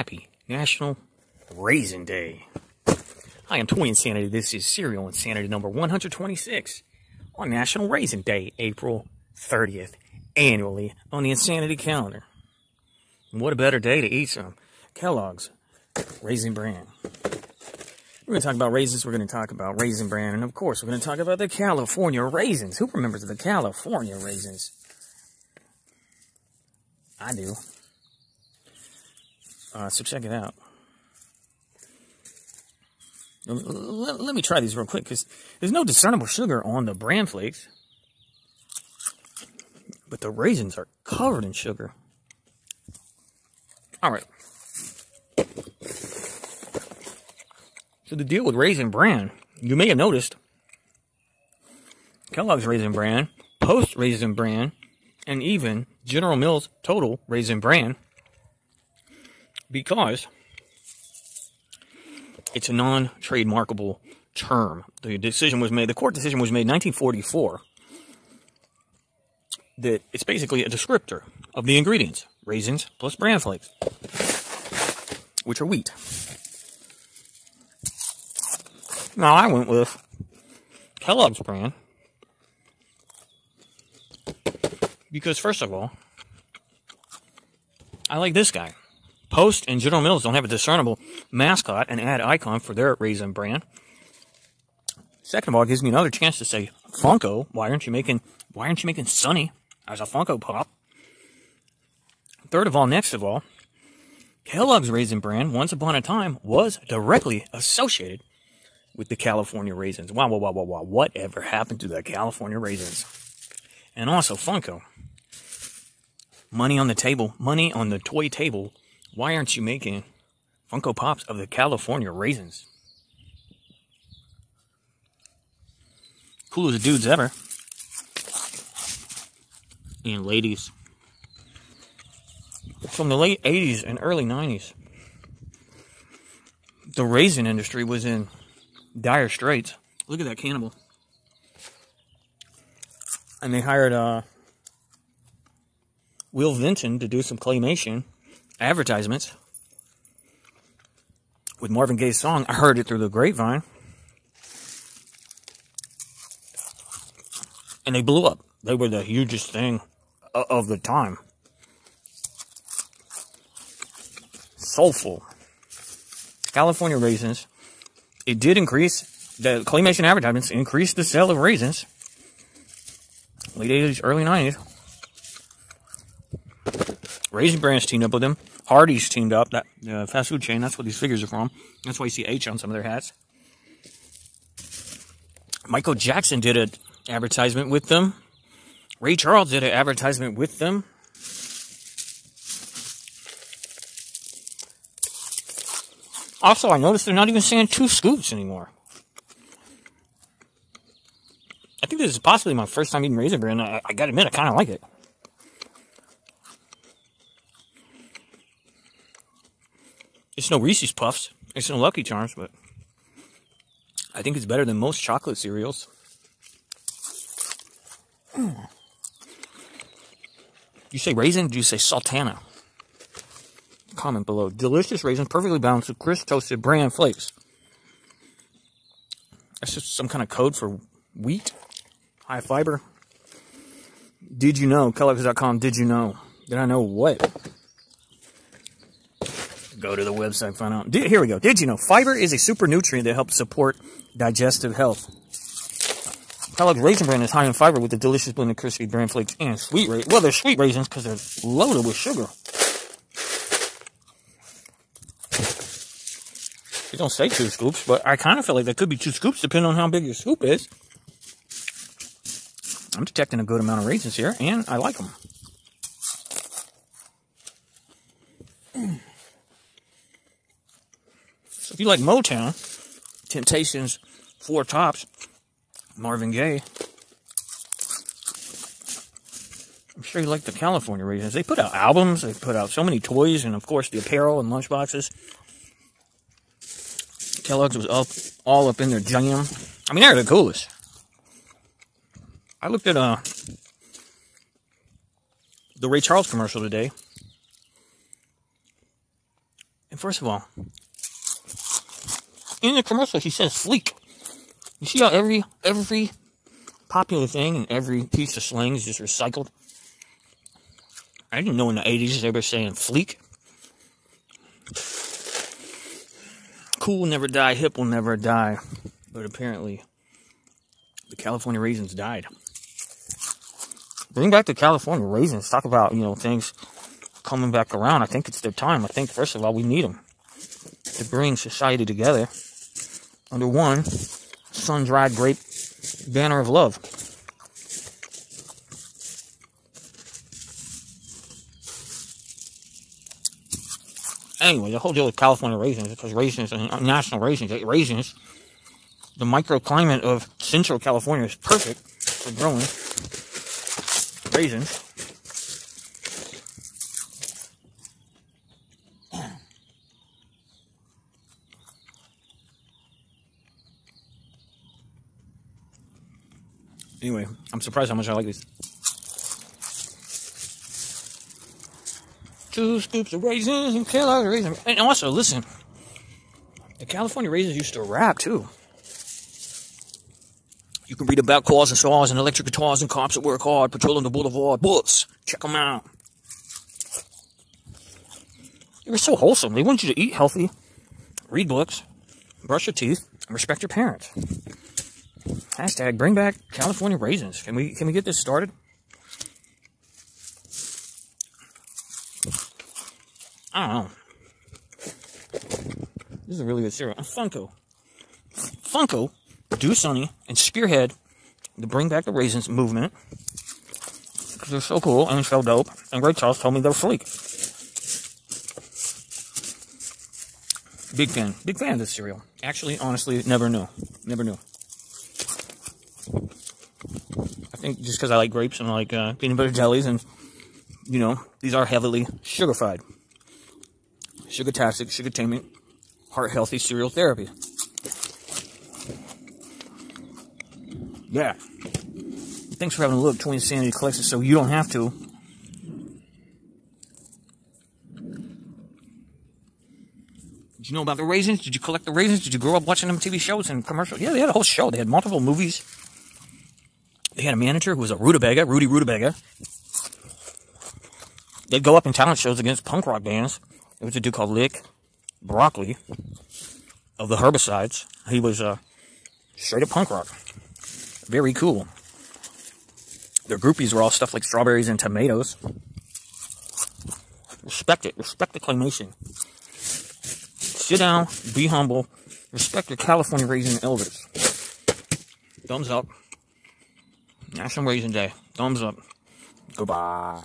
Happy National Raisin Day. I am Toy Insanity. This is Cereal Insanity number 126 on National Raisin Day, April 30th, annually on the Insanity calendar. And what a better day to eat some Kellogg's Raisin Bran. We're going to talk about raisins, we're going to talk about Raisin Bran, and of course we're going to talk about the California raisins. Who remembers the California raisins? I do. So check it out. Let me try these real quick, because there's no discernible sugar on the bran flakes. But the raisins are covered in sugar. Alright. So the deal with Raisin Bran, you may have noticed, Kellogg's Raisin Bran, Post Raisin Bran, and even General Mills Total Raisin Bran, because it's a non-trademarkable term. The decision was made, the court decision was made in 1944, that it's basically a descriptor of the ingredients, raisins plus bran flakes, which are wheat. Now I went with Kellogg's brand, because first of all, I like this guy. Post and General Mills don't have a discernible mascot and ad icon for their Raisin Bran. Second of all, it gives me another chance to say Funko. Why aren't you making Sunny as a Funko Pop? Third of all, next of all, Kellogg's Raisin Bran, once upon a time, was directly associated with the California raisins. Wow. Whatever happened to the California raisins? And also Funko. Money on the table, money on the toy table. Why aren't you making Funko Pops of the California raisins? Coolest dudes ever. And ladies. From the late 80s and early 90s, the raisin industry was in dire straits. Look at that cannibal. And they hired Will Vinton to do some claymation advertisements with Marvin Gaye's song. I heard it through the grapevine. And they blew up. They were the hugest thing of the time. Soulful. California raisins. It did increase, the claymation advertisements increased the sale of raisins. Late 80s, early 90s. Raisin Bran's teamed up with them. Hardee's teamed up, that fast food chain. That's what these figures are from. That's why you see H on some of their hats. Michael Jackson did an advertisement with them. Ray Charles did an advertisement with them. Also, I noticed they're not even saying 2 scoops anymore. I think this is possibly my first time eating Raisin Bran. I gotta admit, I kind of like it. It's no Reese's Puffs. It's no Lucky Charms, but I think it's better than most chocolate cereals. You say raisin? Do you say sultana? Comment below. Delicious raisins, perfectly balanced with crisp toasted bran flakes. That's just some kind of code for wheat. High fiber. Did you know? Kellogg.com. Did you know? Did I know what? Go to the website, find out. Here we go. Did you know? Fiber is a super nutrient that helps support digestive health. Kellogg's Raisin Bran is high in fiber with a delicious blend of crispy bran flakes and sweet raisins. Well, they're sweet raisins because they're loaded with sugar. They don't say 2 scoops, but I kind of feel like there could be 2 scoops depending on how big your scoop is. I'm detecting a good amount of raisins here, and I like them. So if you like Motown, Temptations, 4 Tops, Marvin Gaye, I'm sure you like the California raisins. They put out albums, they put out so many toys, and of course the apparel and lunchboxes. Kellogg's was all up in their jam. I mean, they're the coolest. I looked at the Ray Charles commercial today, And first of all, in the commercial, she says fleek. You see how every popular thing and every piece of slang is just recycled? I didn't know in the 80s they were saying fleek. Cool will never die, hip will never die. But apparently, the California Raisins died. Bring back the California Raisins. Talk about, things coming back around. I think it's their time. I think, first of all, we need them to bring society together under one sun-dried grape banner of love. Anyway, the whole deal with California raisins, because raisins and national raisins, the microclimate of Central California is perfect for growing raisins. Anyway, I'm surprised how much I like these. 2 scoops of raisins and Kellogg raisins. And also, listen, the California raisins used to rap too. You can read about cars and saws and electric guitars and cops that work hard, patrolling the boulevard. Bullets, check them out. They were so wholesome. They want you to eat healthy, read books, brush your teeth, and respect your parents. Hashtag bring back California raisins. Can we get this started? I don't know. This is a really good cereal. And Funko, do Sonny, and spearhead the Bring Back the Raisins movement. Because they're so cool and so dope. And Ray Charles told me they're sleek. Big fan. Big fan of this cereal. Actually, honestly, never knew. Never knew. I think just because I like grapes and I like peanut butter jellies, and, these are heavily sugar-fried. Sugar-tastic, sugar-taming, heart-healthy cereal therapy. Yeah. Thanks for having a look. Twin Insanity collects it so you don't have to. Did you know about the raisins? Did you collect the raisins? Did you grow up watching them TV shows and commercials? Yeah, they had a whole show. They had multiple movies. They had a manager who was a rutabaga, Rudy Rutabaga. They'd go up in talent shows against punk rock bands. There was a dude called Lick Broccoli of the Herbicides. He was straight up punk rock. Very cool. Their groupies were all stuff like strawberries and tomatoes. Respect it. Respect the claymation. Sit down. Be humble. Respect your California Raisin elders. Thumbs up. National Raisin Day. Thumbs up. Goodbye.